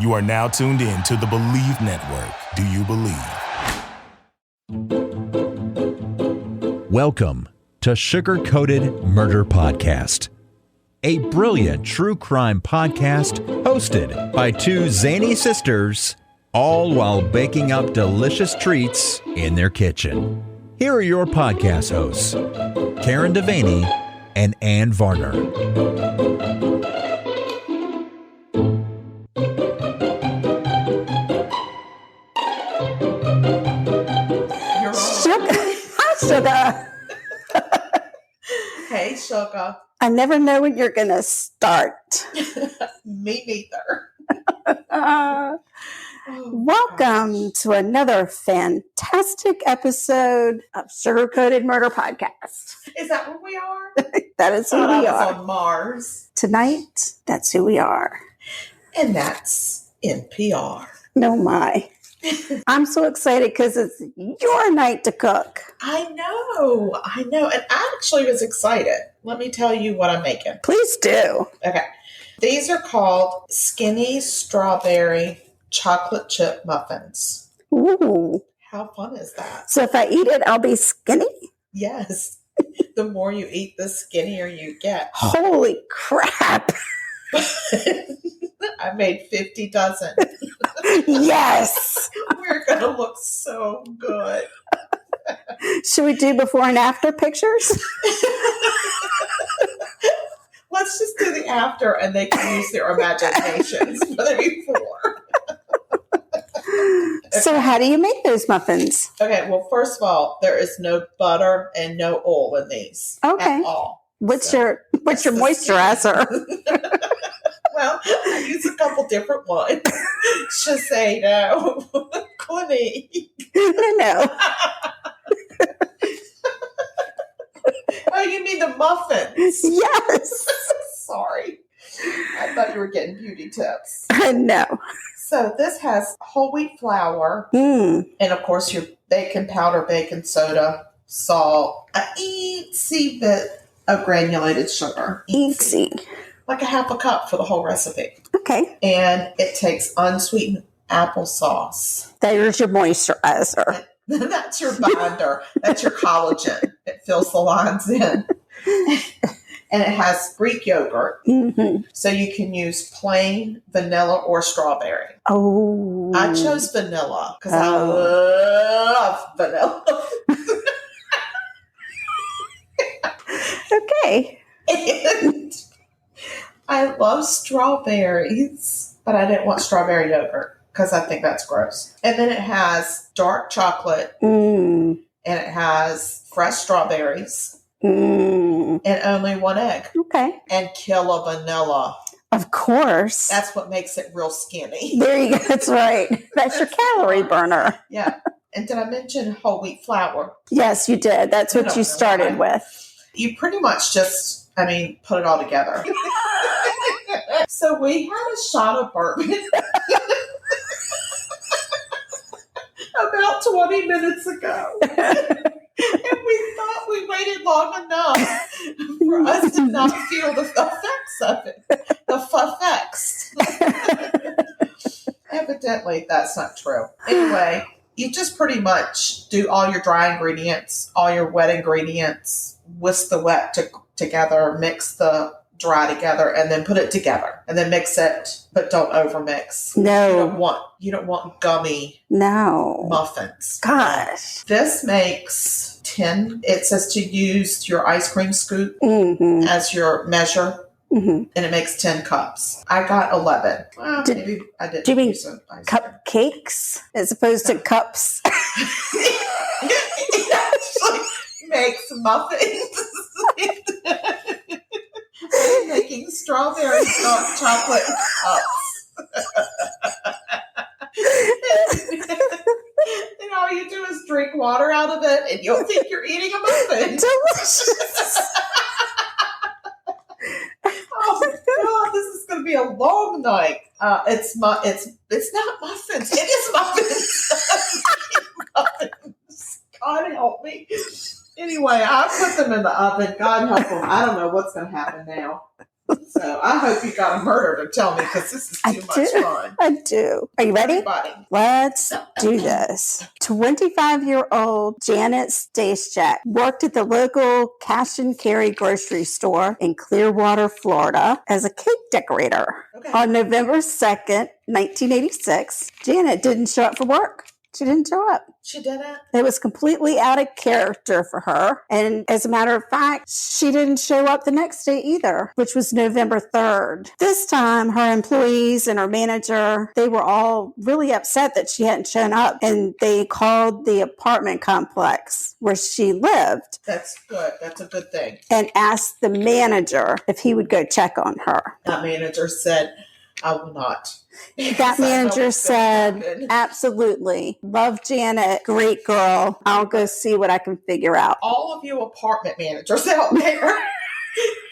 You are now tuned in to the Believe Network. Do you believe? Welcome to Sugar-Coated Murder Podcast, a brilliant true crime podcast hosted by two zany sisters, all while baking up delicious treats in their kitchen. Here are your podcast hosts, Karen Devaney and Ann Varner. Sugar. Hey, Sugar. I never know when you're going to start. Me neither. Welcome to another fantastic episode of Sugar-Coated Murder Podcast. Is that what we are? That is who we I was are. on Mars. Tonight, that's who we are. And that's NPR. No, my. I'm so excited because it's your night to cook. I know. And I actually was excited. Let me tell you what I'm making. Please do. Okay. These are called Skinny Strawberry Chocolate Chip Muffins. Ooh. How fun is that? So if I eat it, I'll be skinny? Yes. The more you eat, the skinnier you get. Holy crap. I made 50 dozen. Yes. We're going to look so good. Should we do before and after pictures? Let's just do the after and they can use their imaginations for the before. So how do you make those muffins? Okay, well, first of all, there is no butter and no oil in these at all. What's your moisturizer? Well, I use a couple different ones. Shiseido, Clinique. No. Oh, you mean the muffins? Yes. Sorry. I thought you were getting beauty tips. No. So this has whole wheat flour, Mm. and of course your baking powder, baking soda, salt, an eensy bit of granulated sugar. Easy. Like a half a cup for the whole recipe. Okay. And it takes unsweetened applesauce. There's your moisturizer. That's your binder. That's your collagen. It fills the lines in. And it has Greek yogurt. Mm-hmm. So you can use plain vanilla or strawberry. Oh. I chose vanilla because I love vanilla. Okay. And I love strawberries, but I didn't want strawberry yogurt because I think that's gross. And then it has dark chocolate, Mm. and it has fresh strawberries, Mm. and only one egg, Okay. and kill a vanilla. Of course. That's what makes it real skinny. There you go. That's right. That's your calorie burner. Yeah. And did I mention whole wheat flour? Yes, you did. That's what you started with. You pretty much just, put it all together. So we had a shot of bourbon about 20 minutes ago. And we thought we waited long enough for us to not feel the effects of it. The effects. Evidently, that's not true. Anyway, you just pretty much do all your dry ingredients, all your wet ingredients, whisk the wet together, mix the dry together, and then put it together. And then mix it, but don't overmix. No. You don't want gummy No. muffins. Gosh. This makes 10. It says to use your ice cream scoop Mm-hmm. as your measure, Mm-hmm. and it makes 10 cups. I got 11. Well, maybe I didn't. do you mean use an ice cream. Cupcakes as opposed to cups? It actually makes muffins. I'm making strawberry chocolate cups. And all you do is drink water out of it, and you'll think you're eating a muffin. Delicious. Oh God, this is going to be a long night. It's not muffins. It is muffins. Muffins. God help me. Anyway, I put them in the oven. God help them. I don't know what's going to happen now. So I hope you got a murder to tell me because this is too much fun. I do. Are you ready? Everybody. Let's do this. 25-year-old Janet Stasiak worked at the local cash and carry grocery store in Clearwater, Florida as a cake decorator. Okay. On November 2nd, 1986, Janet didn't show up for work. She didn't show up. She didn't? It was completely out of character for her. And as a matter of fact, she didn't show up the next day either, which was November 3rd. This time, her employees and her manager, they were all really upset that she hadn't shown up. And they called the apartment complex where she lived. That's good. That's a good thing. And asked the manager if he would go check on her. That manager said, I will not. That manager said, absolutely. Love Janet. Great girl. I'll go see what I can figure out. All of you apartment managers out there,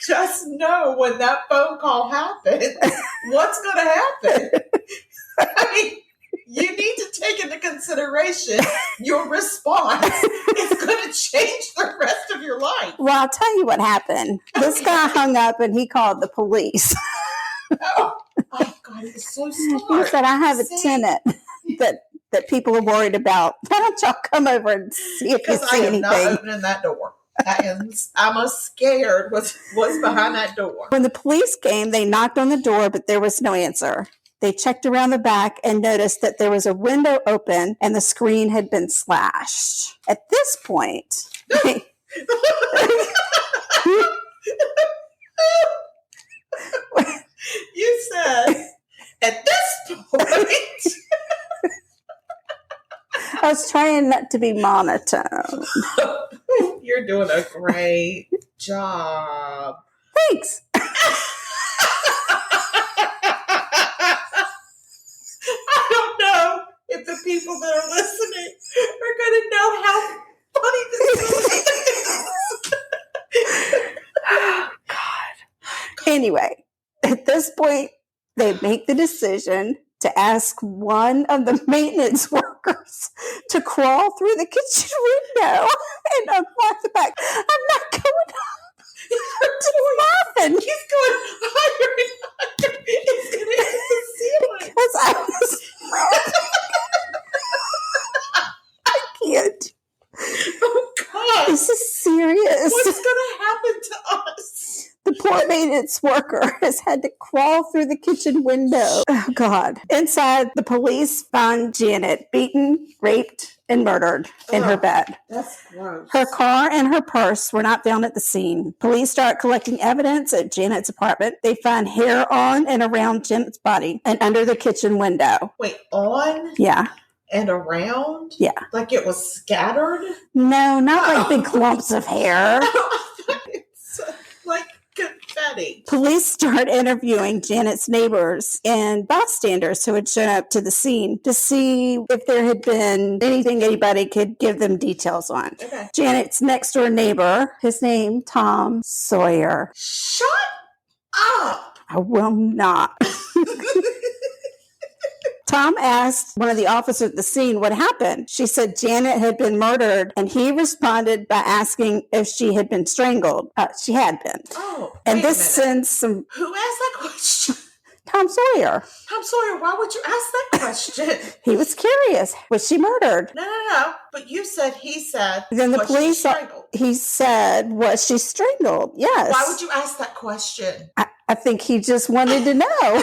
just know when that phone call happens, what's going to happen. I mean, you need to take into consideration your response is going to change the rest of your life. Well, I'll tell you what happened. This guy hung up and he called the police. Oh God, he's so smart. He said, I have a tenant that people are worried about. Why don't y'all come over and see if you see anything? Because I am not opening that door. I'm scared what's behind that door. When the police came, they knocked on the door, but there was no answer. They checked around the back and noticed that there was a window open and the screen had been slashed. At this point, you said, at this point, I was trying not to be monotone. You're doing a great job. Thanks. I don't know if the people that are listening are going to know how funny this is. Oh, God. Anyway, at this point, they make the decision to ask one of the maintenance workers to crawl through the kitchen window and unlock the back. I'm not going up. Muffin. He's going higher and higher. It's going to hit the ceiling. Because I was... I can't. Oh, God. This is serious. What's going to happen to us? The poor maintenance worker has had to crawl through the kitchen window. Oh, God. Inside, the police found Janet beaten, raped, and murdered in her bed. That's gross. Her car and her purse were not found at the scene. Police start collecting evidence at Janet's apartment. They find hair on and around Janet's body and under the kitchen window. Wait, on? Yeah. And around? Yeah. Like it was scattered? No, not like big clumps of hair. It's like confetti. Police start interviewing Janet's neighbors and bystanders who had shown up to the scene to see if there had been anything anybody could give them details on. Okay. Janet's next door neighbor, his name, Tom Sawyer. Shut up! I will not. Tom asked one of the officers at the scene what happened. She said Janet had been murdered, and he responded by asking if she had been strangled. She had been. Oh, and this sends some... Who asked that question? Tom Sawyer. Tom Sawyer, why would you ask that question? He was curious. Was she murdered? No. But you said, he said, then the was police, she strangled? He said, was she strangled? Yes. Why would you ask that question? I think he just wanted to know.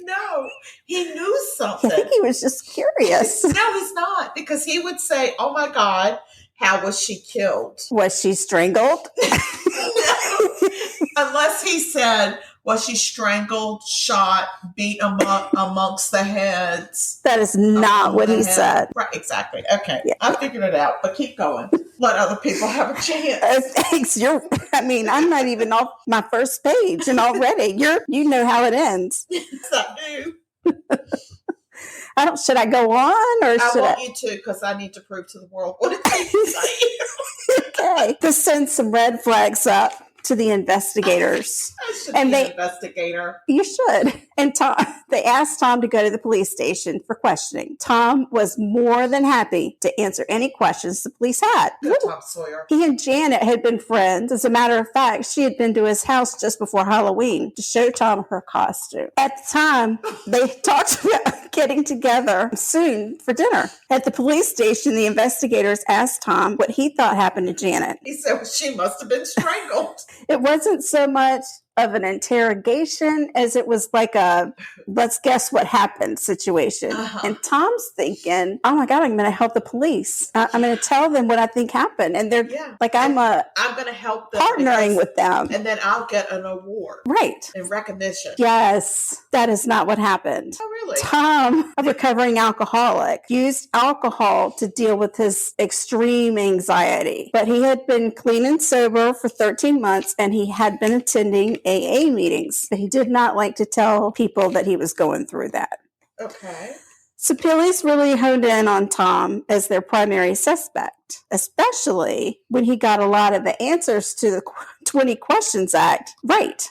No, he knew something. I think he was just curious. No, he's not, because he would say, oh my God, how was she killed? Was she strangled? No, unless he said, was she strangled, shot, beat amongst the heads? That is not what he said. Right, exactly. Okay, yeah. I figured it out, but keep going. Let other people have a chance. Thanks. I'm not even off my first page, and already you know how it ends. Yes, I do. Should I go on, or should I? I want you to, because I need to prove to the world what it takes to say. Okay. This sends some red flags up to the investigators. I should And be an they- investigator. You should. And they asked Tom to go to the police station for questioning. Tom was more than happy to answer any questions the police had. Good Tom Sawyer. He and Janet had been friends. As a matter of fact, she had been to his house just before Halloween to show Tom her costume. At the time, they talked about getting together soon for dinner. At the police station, the investigators asked Tom what he thought happened to Janet. He said, well, she must have been strangled. It wasn't so much of an interrogation as it was like a let's guess what happened situation. And Tom's thinking, oh my God, I'm going to help the police. I'm going to tell them what I think happened. And they're like, I'm going to help them partnering with them. And then I'll get an award. Right. In recognition. Yes, that is not what happened. Oh, really? Tom, a recovering alcoholic, used alcohol to deal with his extreme anxiety. But he had been clean and sober for 13 months and he had been attending AA meetings, but he did not like to tell people that he was going through that. Okay. So police really honed in on Tom as their primary suspect, especially when he got a lot of the answers to the 20 Questions Act right.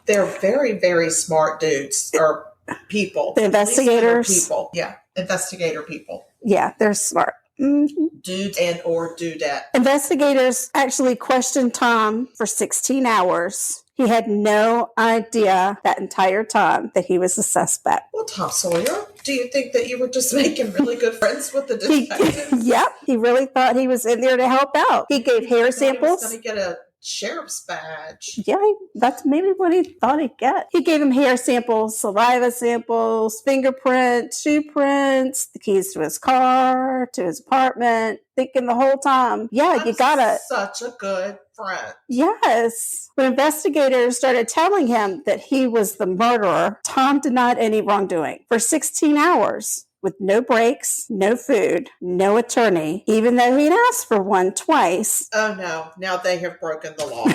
They're very, very smart dudes or people. The investigators. People. Yeah. Investigator people. Yeah, they're smart. Mm-hmm. Dudes and or dudette. Investigators actually questioned Tom for 16 hours. He had no idea that entire time that he was a suspect. Well, Tom Sawyer, do you think that you were just making really good friends with the detectives? Yep, he really thought he was in there to help out. He gave hair samples. He was going to get a sheriff's badge. Yeah, that's maybe what he thought he'd get. He gave him hair samples, saliva samples, fingerprints, shoe prints, the keys to his car, to his apartment, thinking the whole time, you gotta. Such a good friend. Yes. When investigators started telling him that he was the murderer, Tom denied any wrongdoing for 16 hours. With no breaks, no food, no attorney, even though he'd asked for one twice. Oh, no. Now they have broken the law.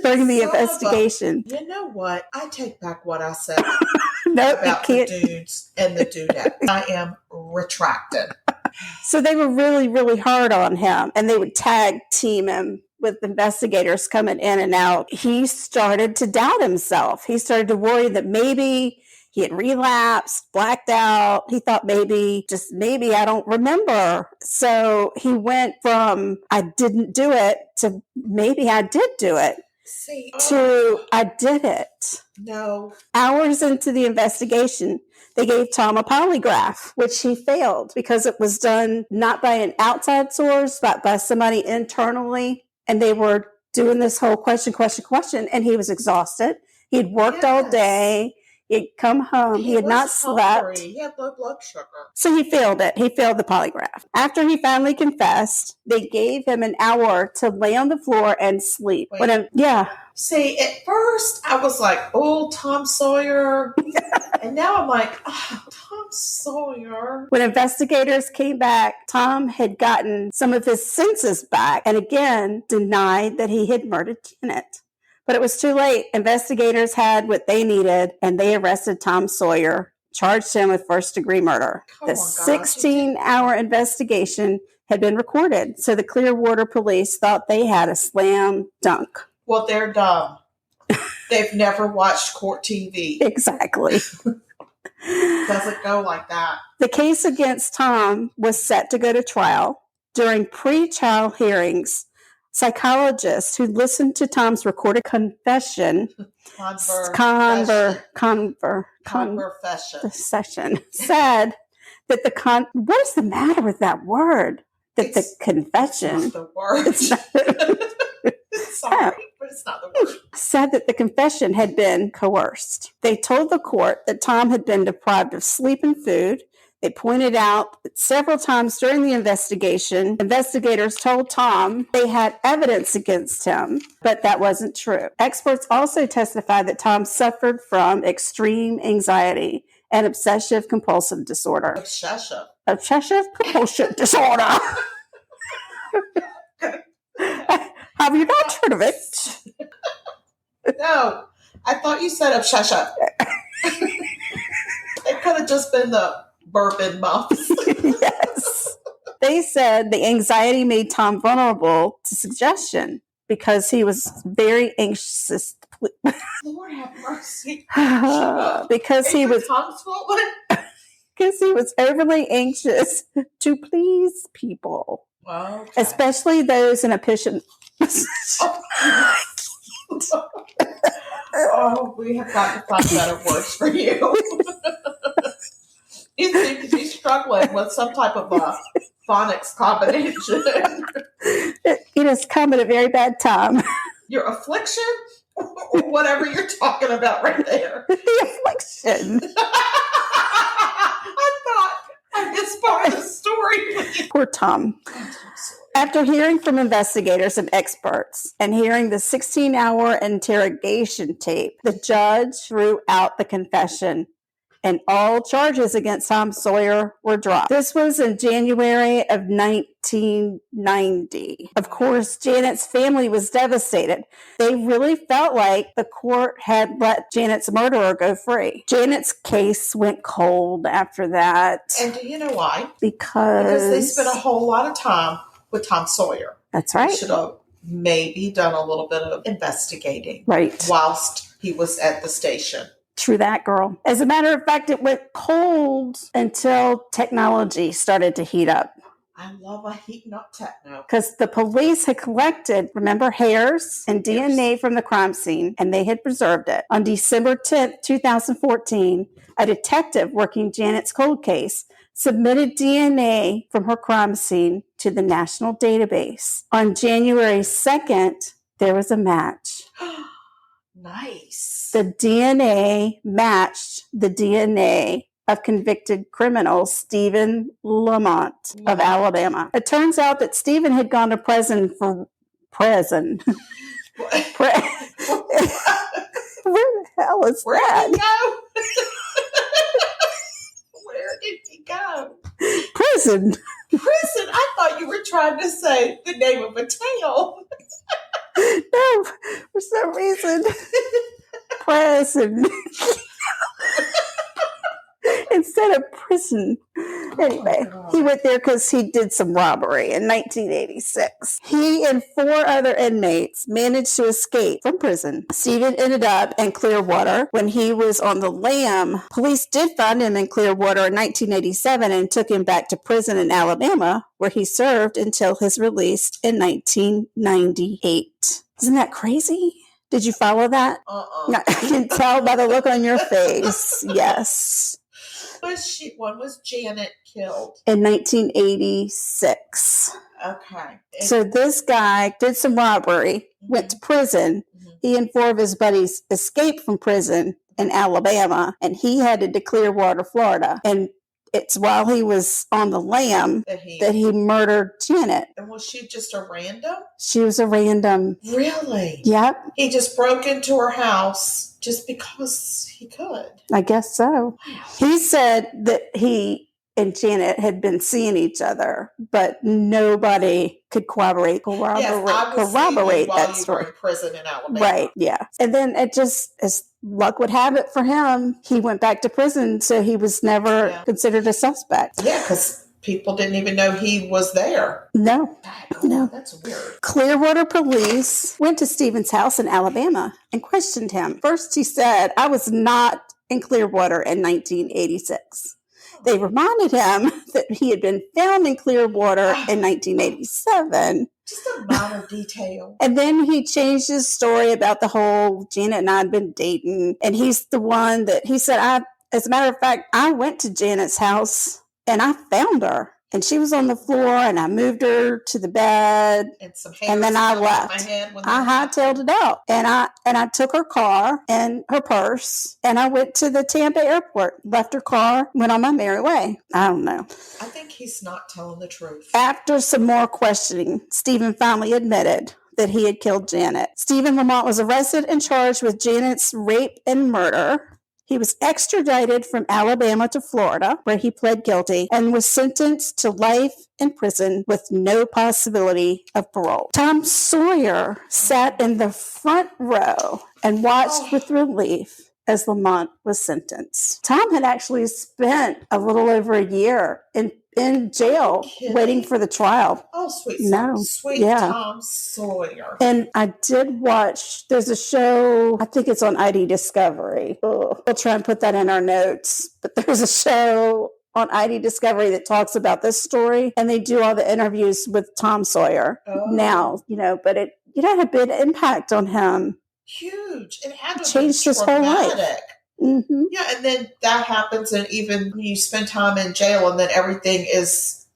During the investigation. You know what? I take back what I said about the dudes and the dudette. I am retracted. So they were really, really hard on him, and they would tag team him with investigators coming in and out. He started to doubt himself. He started to worry that maybe he had relapsed, blacked out. He thought maybe I don't remember. So he went from I didn't do it to maybe I did do it to I did it. No. Hours into the investigation, they gave Tom a polygraph, which he failed because it was done not by an outside source, but by somebody internally. And they were doing this whole question, and he was exhausted. He'd worked all day. He'd come home. He had not slept. He had low blood sugar. So he failed it. He failed the polygraph. After he finally confessed, they gave him an hour to lay on the floor and sleep. See, at first I was like, oh, Tom Sawyer. And now I'm like, oh, Tom Sawyer. When investigators came back, Tom had gotten some of his senses back and again denied that he had murdered Janet. But it was too late. Investigators had what they needed, and they arrested Tom Sawyer, charged him with first-degree murder. The 16-hour investigation had been recorded, so the Clearwater police thought they had a slam dunk. Well, they're dumb. They've never watched court TV. Exactly. Doesn't go like that. The case against Tom was set to go to trial. During pre-trial hearings, psychologists who listened to Tom's recorded confession said that what is the matter with that word? The confession. It's not the word. Sorry, but it's not the word. Said that the confession had been coerced. They told the court that Tom had been deprived of sleep and food. They pointed out that several times during the investigation, investigators told Tom they had evidence against him, but that wasn't true. Experts also testified that Tom suffered from extreme anxiety and obsessive-compulsive disorder. Obsessive-compulsive disorder. Have you not heard of it? No, I thought you said obsession. It could have just been the bourbon muffs. Yes. They said the anxiety made Tom vulnerable to suggestion because he was very anxious. Lord have mercy. Because he was tongue swollen? because he was overly anxious to please people, especially those in a position. Oh, we have got to find better words for you. You seem to be struggling with some type of phonics combination. It has come at a very bad time. Your affliction? Or whatever you're talking about right there. The affliction. I thought I missed part of the story. Poor Tom. After hearing from investigators and experts and hearing the 16-hour interrogation tape, the judge threw out the confession and all charges against Tom Sawyer were dropped. This was in January of 1990. Of course, Janet's family was devastated. They really felt like the court had let Janet's murderer go free. Janet's case went cold after that. And do you know why? Because they spent a whole lot of time with Tom Sawyer. That's right. He should have maybe done a little bit of investigating. Right. Whilst he was at the station. True that, girl. As a matter of fact, it went cold until technology started to heat up. I love a heating up techno. Because the police had collected, remember, hairs and DNA from the crime scene, and they had preserved it. On December 10th, 2014, a detective working Janet's cold case submitted DNA from her crime scene to the national database. On January 2nd, there was a match. Nice. The DNA matched the DNA of convicted criminal Stephen Lamont of Alabama. It turns out that Stephen had gone to prison for prison. Where the hell is Where that? did he go? Where did he go? Prison. Prison? I thought you were trying to say the name of a town. No, for some reason, prison. Instead of prison. Anyway, he went there because he did some robbery in 1986. He and 4 other inmates managed to escape from prison. Stephen ended up in Clearwater when he was on the lam. Police did find him in Clearwater in 1987 and took him back to prison in Alabama, where he served until his release in 1998. Isn't that crazy? Did you follow that? No, I can tell by the look on your face. Yes. When was Janet killed? In 1986. Okay. So this guy did some robbery, went to prison. He and 4 of his buddies escaped from prison in Alabama, and he headed to Clearwater, Florida. And it's while he was on the lam that he murdered Janet. And was she just a random? She was a random. Really? Yep. He just broke into her house just because he could. I guess so. Wow. He said that he and Janet had been seeing each other, but nobody could corroborate while that you were in prison in Alabama. Right, yeah. And then it just, as luck would have it for him, he went back to prison, so he was never considered a suspect. Yeah, because people didn't even know he was there. No. No. That's weird. Clearwater police went to Stephen's house in Alabama and questioned him. First, he said, I was not in Clearwater in 1986. They reminded him that he had been found in Clearwater in 1987. Just a minor detail. And then he changed his story about the whole Janet and I had been dating. And he's the one that he said, as a matter of fact, I went to Janet's house and I found her. And she was on the floor, and I moved her to the bed, and then I left. I hightailed it out, and I took her car and her purse, and I went to the Tampa airport, left her car, went on my merry way. I don't know. I think he's not telling the truth. After some more questioning, Stephen finally admitted that he had killed Janet. Stephen Lamont was arrested and charged with Janet's rape and murder. He was extradited from Alabama to Florida, where he pled guilty and was sentenced to life in prison with no possibility of parole. Tom Sawyer sat in the front row and watched with relief as Lamont was sentenced. Tom had actually spent a little over a year in jail waiting for the trial. Oh, sweet Yeah. Tom Sawyer. And I did watch, there's a show, I think it's on ID Discovery. We'll try and put that in our notes. But there's a show on ID Discovery that talks about this story, and they do all the interviews with Tom Sawyer now, but it had a big impact on him. Huge. It had to changed his whole life. Mm-hmm. Yeah, and then that happens, and even when you spend time in jail, and then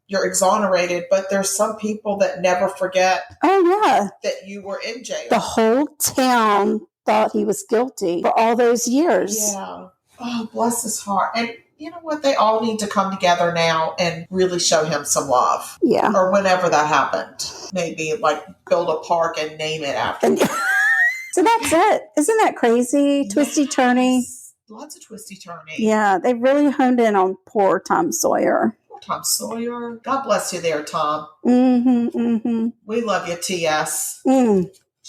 you're exonerated. But there's some people that never forget. Oh yeah, that you were in jail. The whole town thought he was guilty for all those years. Yeah. Oh, bless his heart. And you know what? They all need to come together now and really show him some love. Yeah. Or whenever that happened, maybe like build a park and name it after. So that's it. Isn't that crazy? Twisty-turny. Lots of twisty-turny. Yeah, they really honed in on poor Tom Sawyer. Poor Tom Sawyer. God bless you there, Tom. Mm-hmm, mm-hmm. We love you, T.S.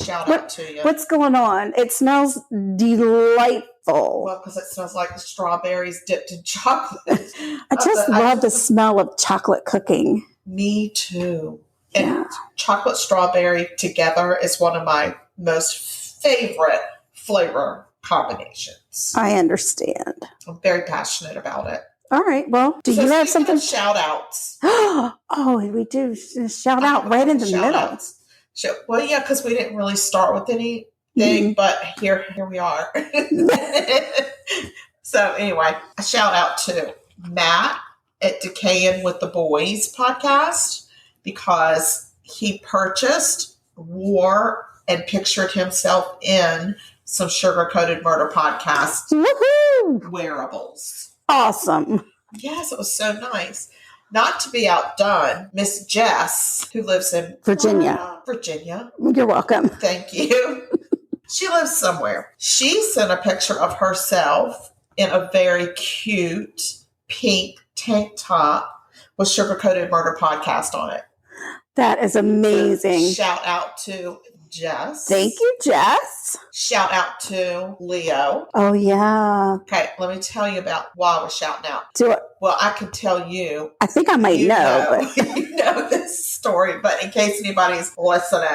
Shout out to you. What's going on? It smells delightful. Well, because it smells like the strawberries dipped in chocolate. I just love the smell of chocolate cooking. Me too. And chocolate strawberry together is one of my most favorite flavor combinations. I understand. I'm very passionate about it. All right. Well, do you have something? Shout outs. Oh, we do. Shout out right in the middle. Outs. Well, yeah, because we didn't really start with anything, but here we are. So anyway, a shout out to Matt at Decayin with the Boys podcast, because he purchased, wore, and pictured himself in some Sugar-Coated Murder podcast wearables. Awesome. Yes, it was so nice. Not to be outdone, Miss Jess, who lives in Virginia. You're welcome. Thank you. She lives somewhere. She sent a picture of herself in a very cute pink tank top with Sugar-Coated Murder podcast on it. That is amazing. So shout out to Jess. Thank you, Jess. Shout out to Leo. Oh, yeah. Okay, let me tell you about why we're shouting out. Do it. Well, I can tell you. I think I might know. But you know this story, but in case anybody's listening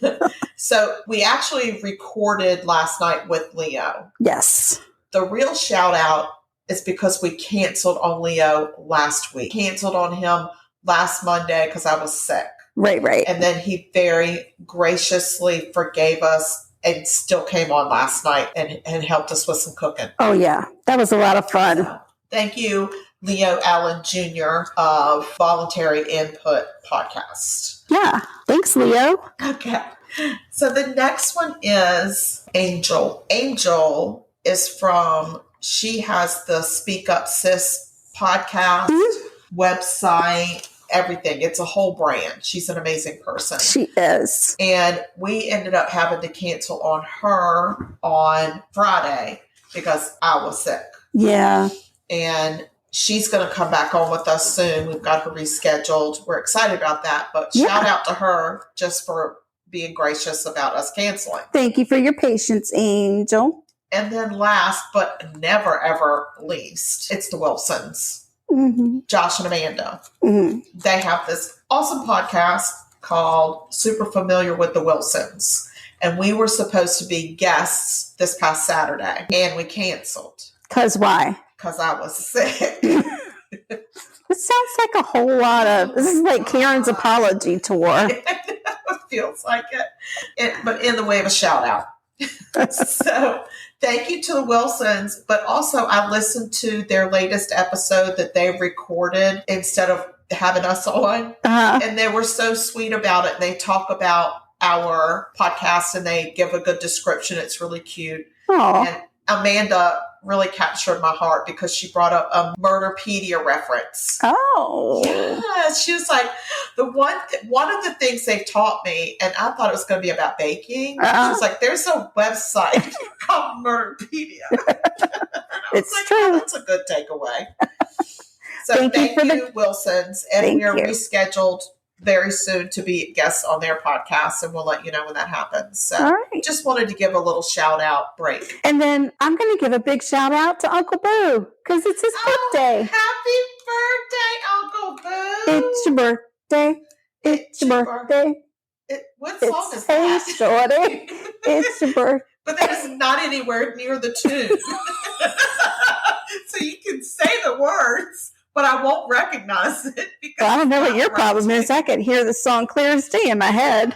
in. So we actually recorded last night with Leo. Yes. The real shout out is because we canceled on Leo last week. Canceled on him last Monday because I was sick. Right. And then he very graciously forgave us and still came on last night and helped us with some cooking. Oh, yeah. That was a lot of fun. So, thank you, Leo Allen Jr. of Voluntary Input Podcast. Yeah. Thanks, Leo. Okay. So the next one is Angel. Angel is she has the Speak Up Sis podcast, website, everything. It's a whole brand. She's an amazing person. She is. And we ended up having to cancel on her on Friday because I was sick. Yeah. And she's going to come back on with us soon. We've got her rescheduled. We're excited about that. But shout out to her just for being gracious about us canceling. Thank you for your patience, Angel. And then last but never, ever least, it's the Wilsons. Mm-hmm. Josh and Amanda. Mm-hmm. They have this awesome podcast called Super Familiar with the Wilsons. And we were supposed to be guests this past Saturday. And we canceled. Because why? Because I was sick. This sounds like a whole lot of... This is like Karen's apology tour. It feels like it. But in the way of a shout out. So... Thank you to the Wilsons, but also I listened to their latest episode that they recorded instead of having us on. And they were so sweet about it. They talk about our podcast and they give a good description. It's really cute. Aww. And Amanda really captured my heart because she brought up a Murderpedia reference. Oh. Yeah, she was like, one of the things they taught me, and I thought it was going to be about baking. She was like, there's a website called Murderpedia. It's like, true. oh, that's a good takeaway. So thank you, Wilsons. And we are rescheduled very soon to be guests on their podcast, and we'll let you know when that happens. So All right. just wanted to give a little shout out break. And then I'm going to give a big shout out to Uncle Boo because it's his birthday. Happy birthday, Uncle Boo. It's your birthday. It's your birthday. What song is Hey, that? shorty. It's your birthday. But that is not anywhere near the tune. So you can say the words, but I won't recognize it. Because Well, I don't know what your right. problem is. I can hear the song clear as day in my head.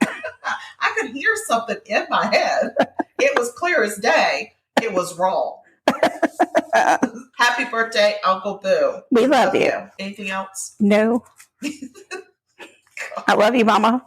I could hear something in my head. It was clear as day. It was wrong. Happy birthday, Uncle Boo. We love you. Anything else? No. I love you, Mama.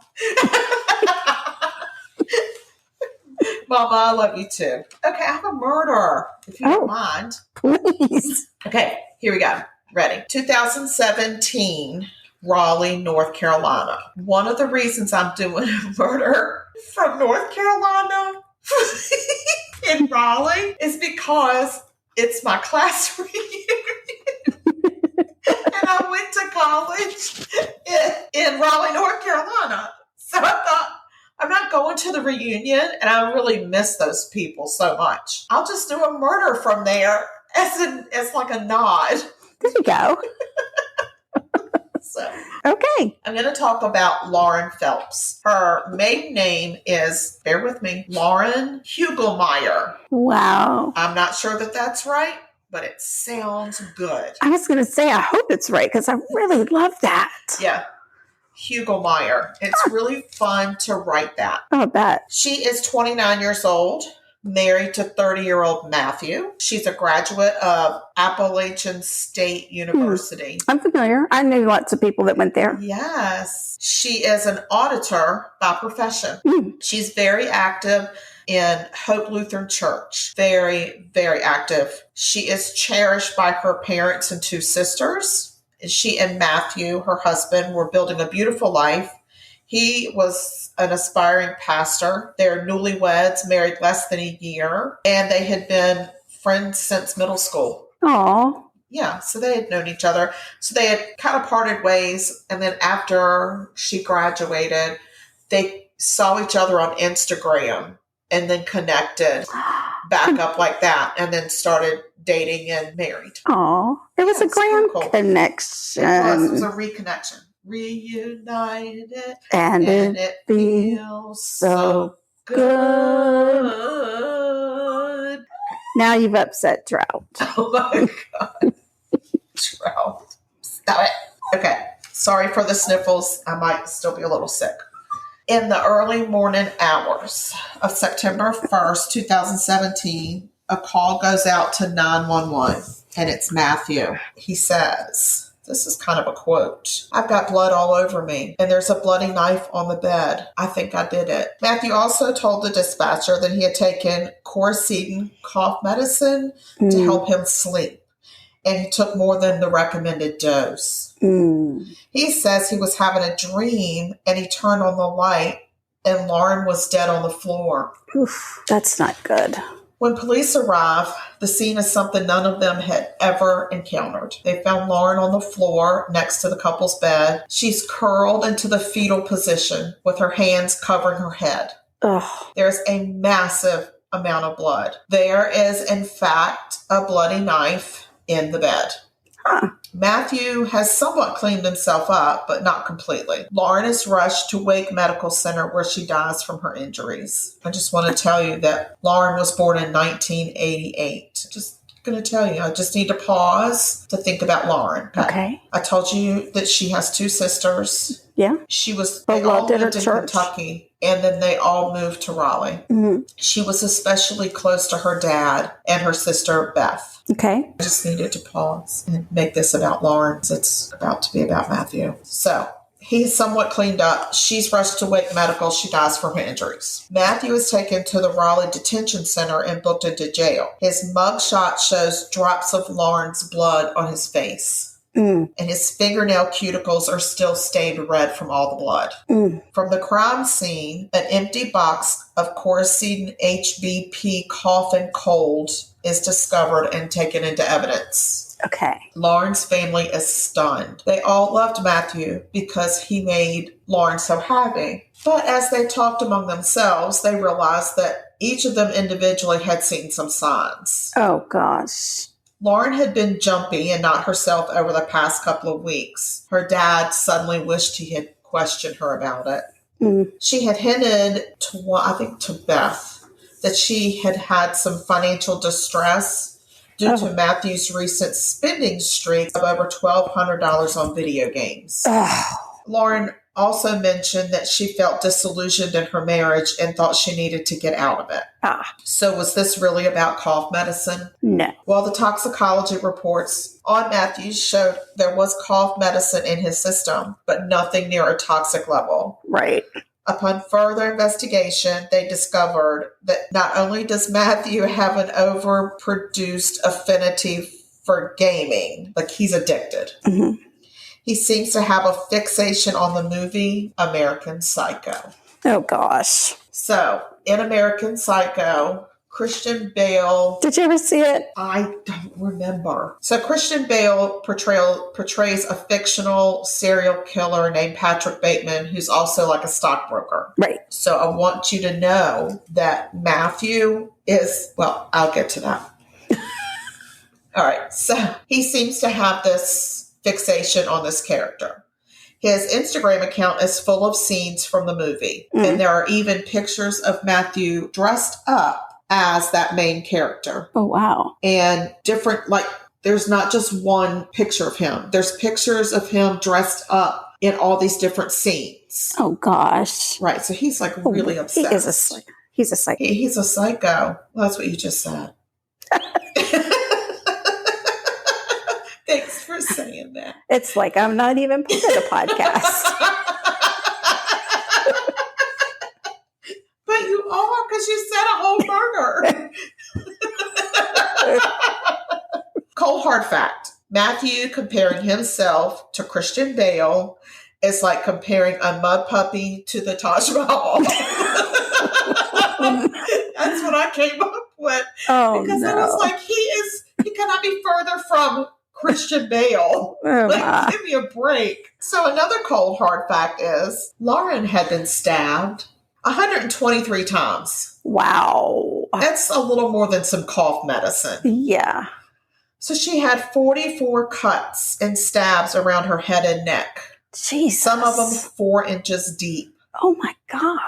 Mama, I love you too. Okay, I have a murder, if you don't mind. Please. Okay, here we go. Ready. 2017, Raleigh, North Carolina. One of the reasons I'm doing a murder from North Carolina in Raleigh is because it's my class reunion. And I went to college in Raleigh, North Carolina. So I thought, I'm not going to the reunion, and I really miss those people so much. I'll just do a murder from there as like a nod. There you go. So Okay. I'm going to talk about Lauren Phelps. Her maiden name is, bear with me, Lauren Hugelmaier. Wow. I'm not sure that that's right, but it sounds good. I was going to say, I hope it's right because I really love that. Yeah. Hugelmaier. It's really fun to write that. Oh, I bet. She is 29 years old, married to 30-year-old Matthew. She's a graduate of Appalachian State University. I'm familiar. I knew lots of people that went there. Yes. She is an auditor by profession. Mm. She's very active in Hope Lutheran Church. Very, very active. She is cherished by her parents and two sisters. She and Matthew, her husband, were building a beautiful life. He was an aspiring pastor. They're newlyweds, married less than a year, and they had been friends since middle school. Aw. Yeah, so they had known each other. So they had kind of parted ways, and then after she graduated, they saw each other on Instagram and then connected back up like that, and then started dating and married. Aw. It was a it's grand cool. connection. It was a reconnection. Reunited, And and it it feels so good. Now you've upset Drought. Oh my God. Trout. Stop it. Okay. Sorry for the sniffles. I might still be a little sick. In the early morning hours of September 1st, 2017, a call goes out to 911, and it's Matthew. He says, this is kind of a quote, "I've got blood all over me, and there's a bloody knife on the bed. I think I did it." Matthew also told the dispatcher that he had taken Coricidin cough medicine to help him sleep, and he took more than the recommended dose. He says he was having a dream, and he turned on the light, and Lauren was dead on the floor. Oof, that's not good. When police arrived, the scene is something none of them had ever encountered. They found Lauren on the floor next to the couple's bed. She's curled into the fetal position with her hands covering her head. Ugh. There's a massive amount of blood. There is, in fact, a bloody knife in the bed. Huh. Matthew has somewhat cleaned himself up, but not completely. Lauren is rushed to Wake Medical Center where she dies from her injuries. I just want to tell you that Lauren was born in 1988. Just going to tell you, I just need to pause to think about Lauren. Okay. I told you that she has two sisters. Yeah. They all at her lived in church. Kentucky, and then they all moved to Raleigh. Mm-hmm. She was especially close to her dad and her sister, Beth. Okay. I just needed to pause and make this about Lauren. It's about to be about Matthew. So he's somewhat cleaned up. She's rushed to Wake Medical. She dies from her injuries. Matthew is taken to the Raleigh Detention Center and booked into jail. His mugshot shows drops of Lauren's blood on his face. And his fingernail cuticles are still stained red from all the blood. From the crime scene, an empty box of Coricidin HBP cough and cold is discovered and taken into evidence. Okay. Lauren's family is stunned. They all loved Matthew because he made Lauren so happy. But as they talked among themselves, they realized that each of them individually had seen some signs. Oh, gosh. Lauren had been jumpy and not herself over the past couple of weeks. Her dad suddenly wished he had questioned her about it. She had hinted to Beth that she had had some financial distress due to Matthew's recent spending streak of over $1,200 on video games. Lauren also mentioned that she felt disillusioned in her marriage and thought she needed to get out of it. So was this really about cough medicine? No. Well, the toxicology reports on Matthew showed there was cough medicine in his system, but nothing near a toxic level. Right. Upon further investigation, they discovered that not only does Matthew have an overproduced affinity for gaming, like he's addicted. Mm-hmm. He seems to have a fixation on the movie American Psycho. Oh, gosh. So, in American Psycho, Christian Bale... Did you ever see it? I don't remember. So, Christian Bale portrays a fictional serial killer named Patrick Bateman, who's also like a stockbroker. Right. So, I want you to know that Matthew is... Well, I'll get to that. All right. So, he seems to have this fixation on this character. His Instagram account is full of scenes from the movie. And there are even pictures of Matthew dressed up as that main character. Oh, wow. And different, like, there's not just one picture of him. There's pictures of him dressed up in all these different scenes. Oh, gosh. Right. So he's like really obsessed. He's a psycho. He's a psycho. Well, that's what you just said. Thanks for saying that. It's like I'm not even part of the podcast. But you are, because you said a whole murder. Cold hard fact. Matthew comparing himself to Christian Bale is like comparing a mud puppy to the Taj Mahal. That's what I came up with. Oh, because no. I was like, he cannot be further from Christian Bale. Like, give me a break. So another cold hard fact is Lauren had been stabbed 123 times. Wow. That's a little more than some cough medicine. Yeah. So she had 44 cuts and stabs around her head and neck. Jesus. Some of them 4 inches deep. Oh my God.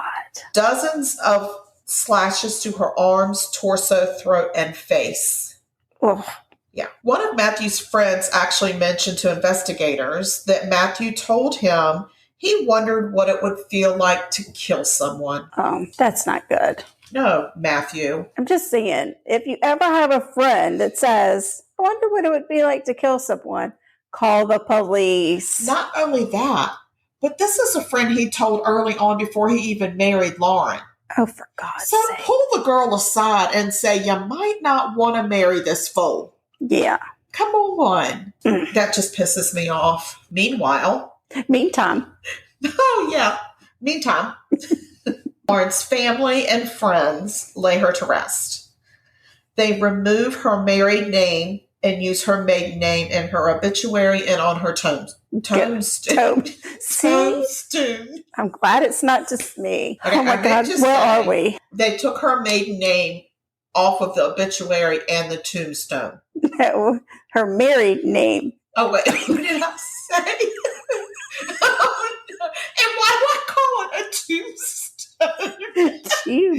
Dozens of slashes to her arms, torso, throat, and face. Oh. Yeah. One of Matthew's friends actually mentioned to investigators that Matthew told him he wondered what it would feel like to kill someone. Oh, that's not good. No, Matthew. I'm just saying, if you ever have a friend that says, I wonder what it would be like to kill someone, call the police. Not only that, but this is a friend he told early on before he even married Lauren. Oh, for God's So sake. pull the girl aside and say, you might not want to marry this fool. Yeah. Come on. That just pisses me off. Meanwhile. Meantime. Oh, yeah. Meantime. Lauren's family and friends lay her to rest. They remove her married name and use her maiden name in her obituary and on her tombstone. I'm glad it's not just me. Okay, oh my God, where are we? They took her maiden name off of the obituary and the tombstone. No, her married name. Oh, wait, what did I say? Oh, no. And why do I call it a tombstone?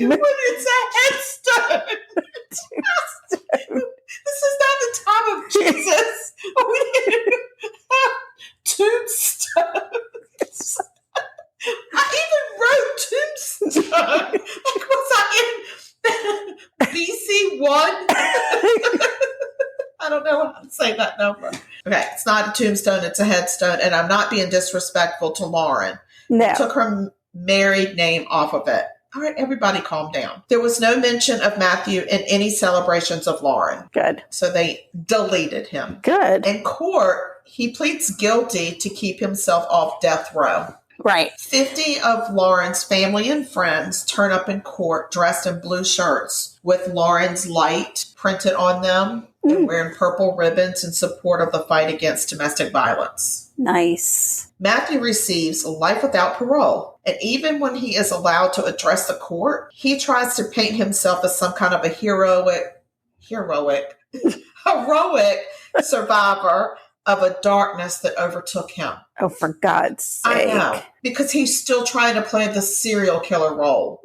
When it's a headstone. This is not the time of Jesus. Tombstones. I even wrote tombstone. Like, was I in BC1? I don't know how to say that number. Okay, it's not a tombstone, it's a headstone, and I'm not being disrespectful to Lauren. No. Took her married name off of it. All right, everybody calm down. There was no mention of Matthew in any celebrations of Lauren. Good. So they deleted him. Good. In court, he pleads guilty to keep himself off death row. Right. 50 of Lauren's family and friends turn up in court dressed in blue shirts with Lauren's light printed on them. and wearing purple ribbons in support of the fight against domestic violence. Nice. Matthew receives life without parole. And even when he is allowed to address the court, he tries to paint himself as some kind of a heroic survivor of a darkness that overtook him. Oh, for God's sake. I know, because he's still trying to play the serial killer role.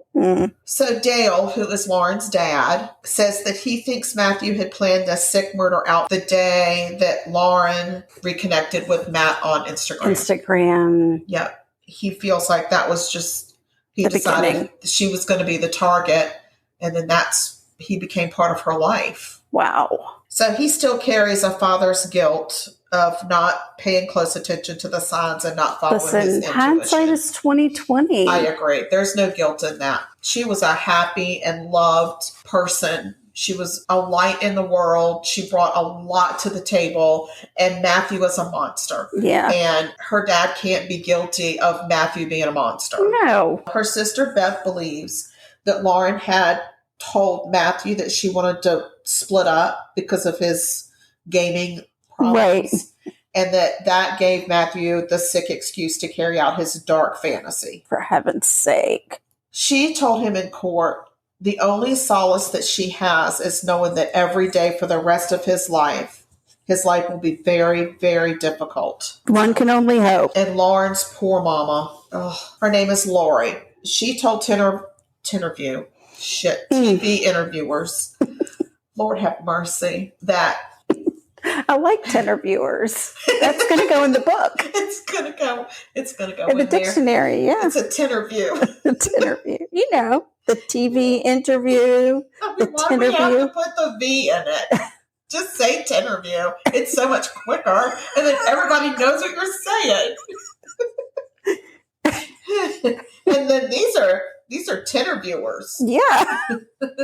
So Dale, who is Lauren's dad, says that he thinks Matthew had planned a sick murder out the day that Lauren reconnected with Matt on Instagram. Yep. He feels like that was just, he decided she was going to be the target, and then he became part of her life. Wow. So he still carries a father's guilt of not paying close attention to the signs and not following his intuition. Hindsight is 20/20. I agree. There's no guilt in that. She was a happy and loved person. She was a light in the world. She brought a lot to the table, and Matthew was a monster. Yeah. And her dad can't be guilty of Matthew being a monster. No. Her sister Beth believes that Lauren had told Matthew that she wanted to split up because of his gaming problems. Right. And that gave Matthew the sick excuse to carry out his dark fantasy. For heaven's sake. She told him in court, the only solace that she has is knowing that every day for the rest of his life will be very, very difficult. One can only hope. And Lauren's poor mama, her name is Laurie. She told TV interviewers, Lord have mercy, that I like Tenterviewers. That's going to go in the book. It's going to go in the dictionary. Yeah, it's a Tenterview. The Tenterview. You know, the TV interview. Why do we have to put the V in it? Just say Tenterview. It's so much quicker, and then everybody knows what you're saying. And then these are Tenterviewers. Yeah,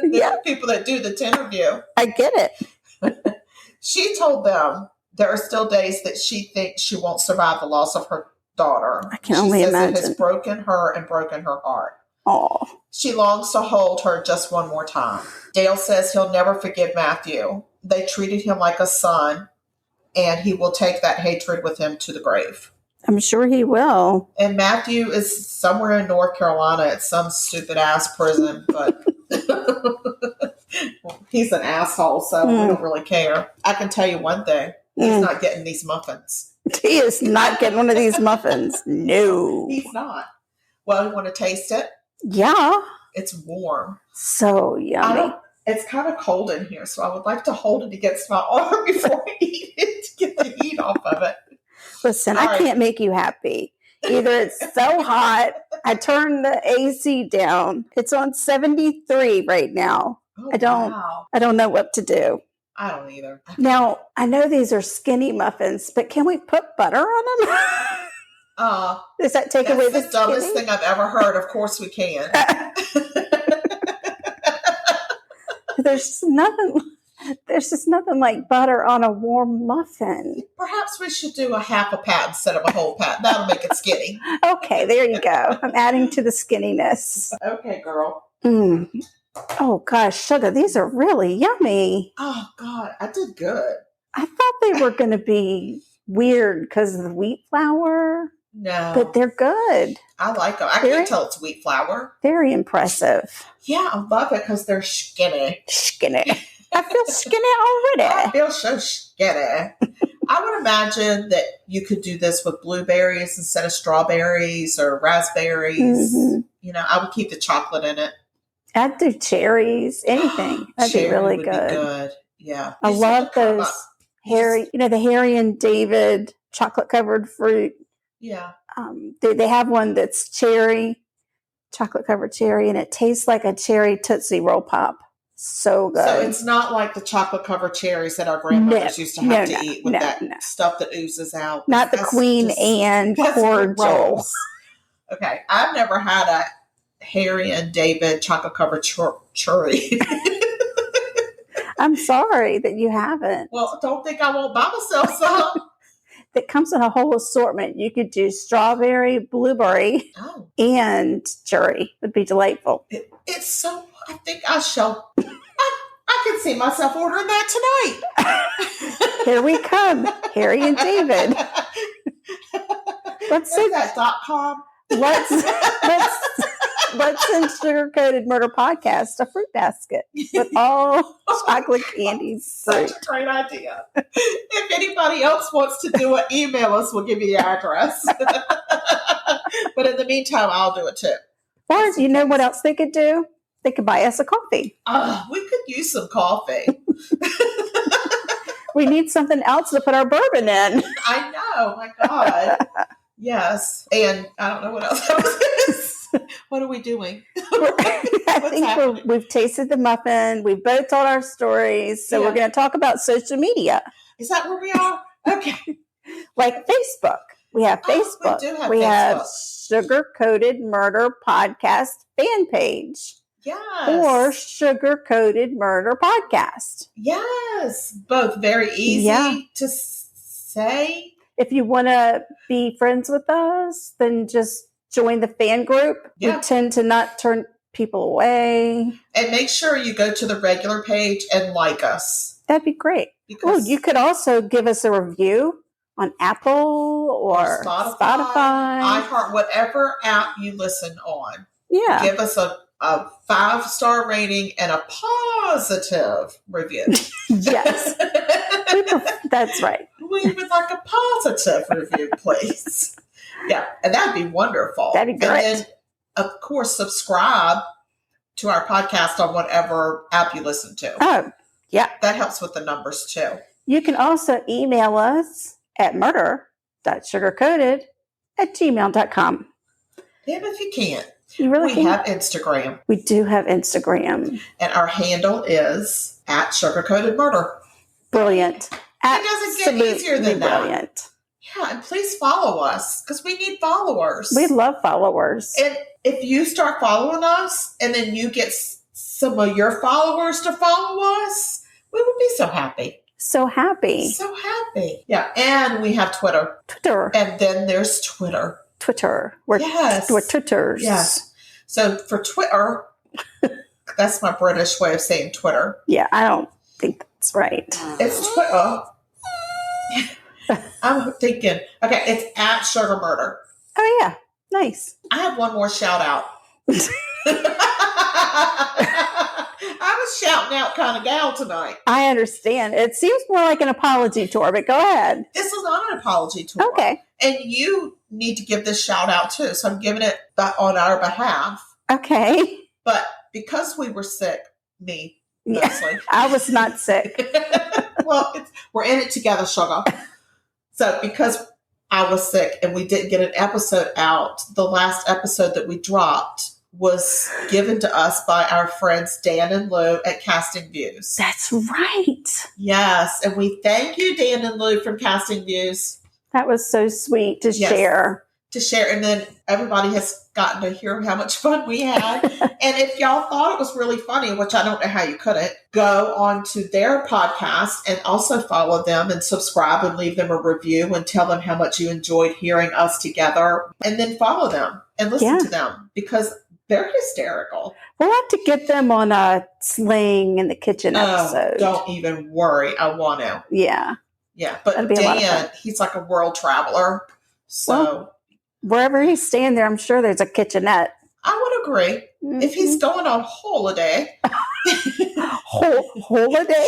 yeah. People that do the Tenterview. I get it. She told them there are still days that she thinks she won't survive the loss of her daughter. I can only imagine. It has broken her and broken her heart. Oh. She longs to hold her just one more time. Dale says he'll never forgive Matthew. They treated him like a son, and he will take that hatred with him to the grave. I'm sure he will. And Matthew is somewhere in North Carolina at some stupid ass prison, but he's an asshole, so we don't really care. I can tell you one thing. He's not getting these muffins. He is not getting one of these muffins. No. He's not. Well, you want to taste it? Yeah. It's warm. So yummy. It's kind of cold in here, so I would like to hold it against my arm before I eat it to get the heat off of it. Listen, I can't make you happy. Either it's so hot, I turned the AC down. It's on 73 right now. Oh, I don't know what to do. I don't either. Now, I know these are skinny muffins, but can we put butter on them? Does that take away the dumbest thing I've ever heard? Of course we can. There's just nothing like butter on a warm muffin. Perhaps we should do a half a pat instead of a whole pat. That'll make it skinny. Okay, there you go. I'm adding to the skinniness. Okay, girl. Oh, gosh, sugar, these are really yummy. Oh, God, I did good. I thought they were going to be weird because of the wheat flour. No. But they're good. I like them. I can tell it's wheat flour. Very impressive. Yeah, I love it because they're skinny. Skinny. I feel skinny already. I feel so skinny. I would imagine that you could do this with blueberries instead of strawberries or raspberries. Mm-hmm. You know, I would keep the chocolate in it. I'd do cherries, anything. That'd be really would good. Be good. Yeah. I love those the Harry and David chocolate covered fruit. Yeah. They have one that's cherry, chocolate covered cherry, and it tastes like a cherry Tootsie Roll Pop. So good. So it's not like the chocolate covered cherries that our grandmothers used to have to eat with that stuff that oozes out. Not the Queen Anne cordial. Okay. I've never had a Harry and David chocolate covered cherry. I'm sorry that you haven't. Well, don't think I won't buy myself some. That comes in a whole assortment. You could do strawberry, blueberry, and cherry. Would be delightful. It's so. I think I shall. I I can see myself ordering that tonight. Here we come, Harry and David. Let's Is that .com? let's send Sugar Coated Murder Podcast a fruit basket with all chocolate candies. Such a great idea. If anybody else wants to do it, email us. We'll give you the address. But in the meantime, I'll do it too. Or you know what else they could do? They could buy us a coffee. We could use some coffee. We need something else to put our bourbon in. I know. My God. Yes. And I don't know what else is. What are we doing? I think we've tasted the muffin. We've both told our stories. So we're going to talk about social media. Is that where we are? Okay. Like Facebook. We have Facebook. We have Sugar Coated Murder Podcast fan page. Yes. Or Sugar Coated Murder Podcast. Yes. Both very easy to say. If you want to be friends with us, then just join the fan group. Yeah. We tend to not turn people away. And make sure you go to the regular page and like us. That'd be great. Well, you could also give us a review on Apple or Spotify. iHeart, whatever app you listen on. Yeah. Give us a 5-star rating and a positive review. Yes. That's right. We would like a positive review, please. Yeah, and that'd be wonderful. That'd be great. And then, of course, subscribe to our podcast on whatever app you listen to. Oh, yeah. That helps with the numbers, too. You can also email us at murder.sugarcoated@gmail.com. Damn if you can't. You really We can. have Instagram. We do have Instagram. And our handle is @SugarCoatedMurder. Brilliant. It doesn't get easier than that. Brilliant. Yeah, and please follow us because we need followers. We love followers. And if you start following us and then you get some of your followers to follow us, we would be so happy. So happy. So happy. Yeah, and we have Twitter. And then there's Twitter. We're Yes. Twitters. Yes. So for Twitter, that's my British way of saying Twitter. Yeah, I don't think that's right. It's Twitter. I'm thinking, okay, it's @SugarMurder. Oh, yeah. Nice. I have one more shout out. I was shouting out kind of gal tonight. I understand. It seems more like an apology tour, but go ahead. This is not an apology tour. Okay. And you need to give this shout out too. So I'm giving it on our behalf. Okay. But because we were sick, me mostly. Yeah, I was not sick. Well, we're in it together, sugar. So because I was sick and we didn't get an episode out, the last episode that we dropped was given to us by our friends Dan and Lou at Casting Views. That's right. Yes. And we thank you, Dan and Lou from Casting Views. That was so sweet to share. And then everybody has gotten to hear how much fun we had. And if y'all thought it was really funny, which I don't know how you couldn't, go on to their podcast and also follow them and subscribe and leave them a review and tell them how much you enjoyed hearing us together. And then follow them and listen to them because they're hysterical. We'll have to get them on a Sling in the Kitchen episode. Don't even worry. I want to. Yeah. Yeah. But Dan, he's like a world traveler. So wherever he's staying there, I'm sure there's a kitchenette. I would agree. Mm-hmm. If he's going on holiday. Holiday?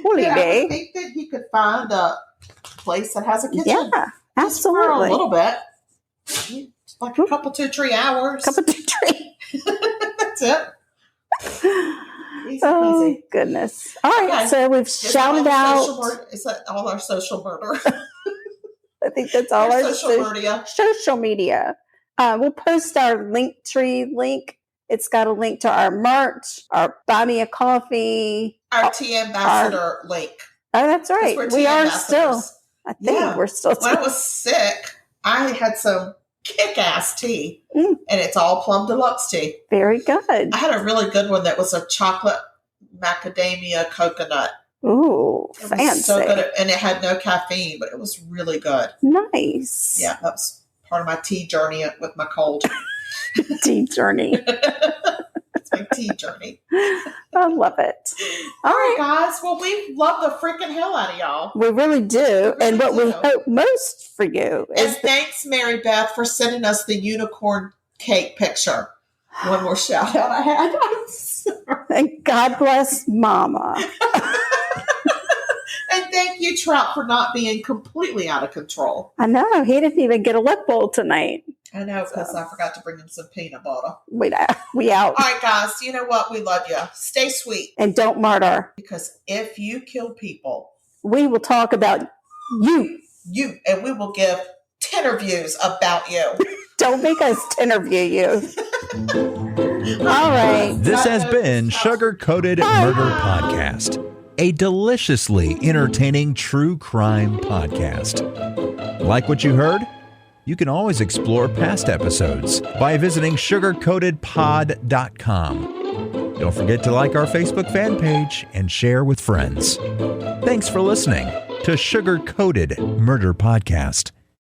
Yeah, I think that he could find a place that has a kitchen. Yeah, absolutely. For a little bit. Like a couple, 2-3 hours. That's it. Easy. Goodness. All right, so we've shouted out. Is that all our social murder? I think that's all our social media. We'll post our Linktree link. It's got a link to our merch, our Buy Me a Coffee. Our Tea Ambassador link. Oh, that's right. We are still. I think we're still. When I was sick, I had some kick-ass tea, and it's all Plum Deluxe tea. Very good. I had a really good one that was a chocolate macadamia coconut. Ooh, fancy. So good, and it had no caffeine, but it was really good. Nice. Yeah, that was part of my tea journey with my cold. Tea journey. It's my tea journey. I love it. All right, guys. Well, we love the freaking hell out of y'all. We really do. And what we hope most for you is... And thanks, Mary Beth, for sending us the unicorn cake picture. One more shout out I had. I'm sorry. And God bless Mama. And thank you, Trout, for not being completely out of control. I know. He didn't even get a lip bowl tonight. I know, because I forgot to bring him some peanut butter. We out. All right, guys. You know what? We love you. Stay sweet. And don't murder. Because if you kill people, we will talk about you. And we will give 10 reviews about you. Don't make us interview you. All right. This has been Sugar Coated Murder Podcast, a deliciously entertaining true crime podcast. Like what you heard? You can always explore past episodes by visiting sugarcoatedpod.com. Don't forget to like our Facebook fan page and share with friends. Thanks for listening to Sugar Coated Murder Podcast.